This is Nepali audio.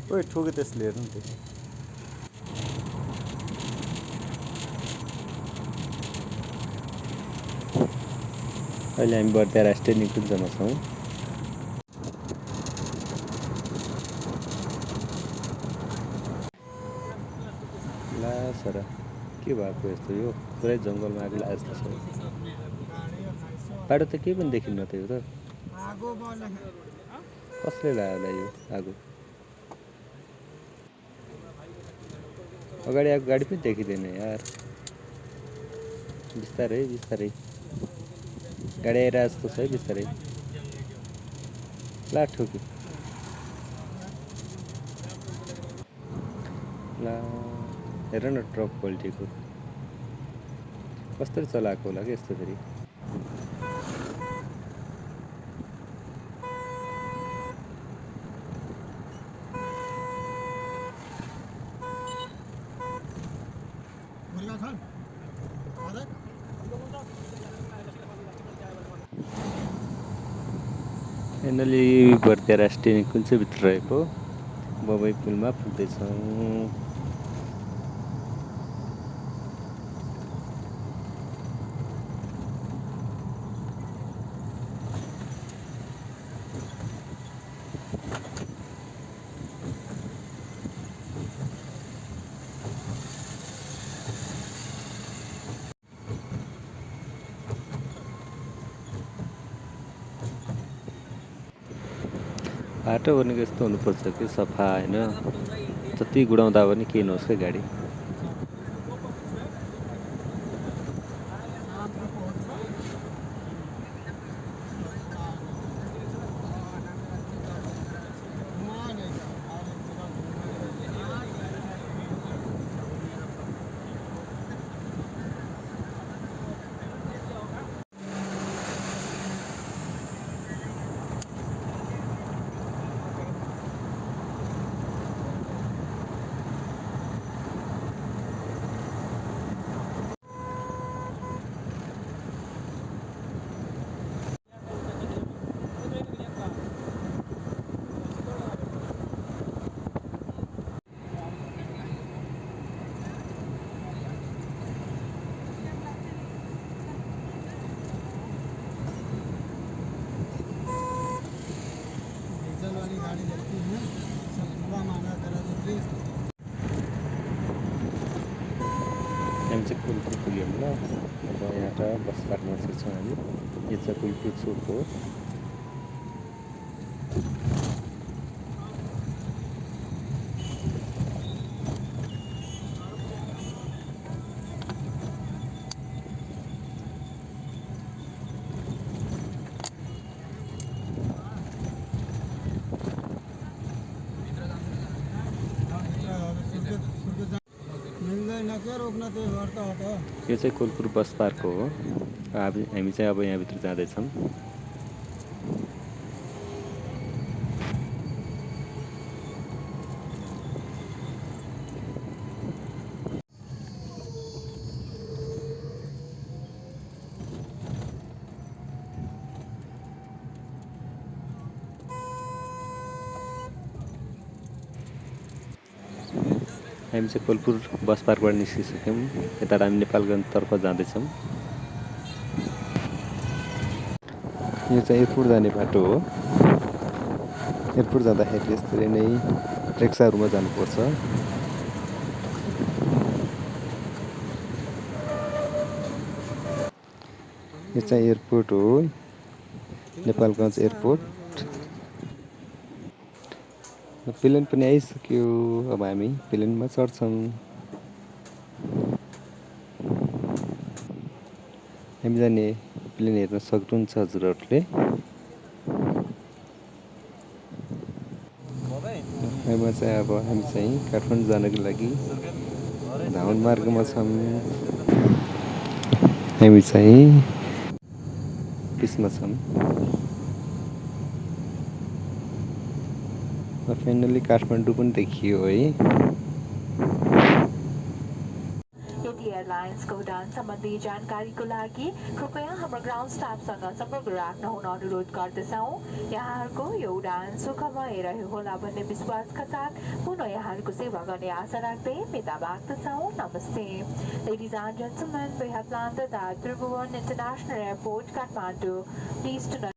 ओइ ठोक्यो त्यसले हेर्नु नि त्यो अहिले हामी बर्दिया राष्ट्रिय निकुञ्जमा छौँ ला सर के भएको यस्तो यो पुरै जङ्गलमा आगो लागे जस्तो छ बाटो त केही पनि देखिन्न त यो त कसले लाग्यो होला यो आगो अगाडि आएको गाडी पनि देखिँदैन यार बिस्तारै बिस्तारै गाडी आइरहेको जस्तो छ है बिस्तारै ला ठोक्यो ला हेर न ट्रक पल्टेको कसरी चलाएको होला कि यस्तो फेरि फाइनली बर्दिया राष्ट्रिय निकुञ्जभित्र रहेको बबई पुलमा पुग्दैछौँ बाटो भनेको यस्तो हुनुपर्छ कि सफा होइन जति गुडाउँदा पनि केही नहोस् क्या गाडी हामी चाहिँ कुलपुर पुग्यौँ ल अब यहाँबाट बस पार्कमा छिर्छौँ हामी यो चाहिँ कुलपुर चोक हो यो चाहिँ कुलपुर बस पार्क हो हामी चाहिँ अब यहाँभित्र जाँदैछौँ हामी चाहिँ कोलपुर बस पार्कबाट निस्किसक्यौँ यता हामी नेपालगञ्जतर्फ जाँदैछौँ यो चाहिँ एयरपोर्ट जाने बाटो हो एयरपोर्ट जाँदाखेरि यसरी नै रिक्साहरूमा जानुपर्छ यो चाहिँ एयरपोर्ट हो नेपालगञ्ज एयरपोर्ट प्लेन पनि आइसक्यो अब हामी प्लेनमा चढ्छौँ हामी जाने प्लेन हेर्न सक्नुहुन्छ हजुरहरूले हामी चाहिँ अब हामी चाहिँ काठमाडौँ जानको लागि धाउन मार्गमा छौँ हामी चाहिँ त्यसमा छौँ फाइनली काठमाडौँ पनि देखियो है एयरलाइन्सको उडान सम्बन्धी जानकारीको लागि कृपया हाम्रो ग्राउन्ड स्टाफसँग सम्पर्क राख्न हुन अनुरोध गर्दछौँ। यहाँहरूको यो उडान सुखमय रह्यो होला भन्ने विश्वासका साथ पुनः यहाँहरूको सेवा गर्ने आशा राख्दै बिदा माग्दछौँ। नमस्ते। Ladies and gentlemen, we have landed at Tribhuvan International Airport, Kathmandu. Please do not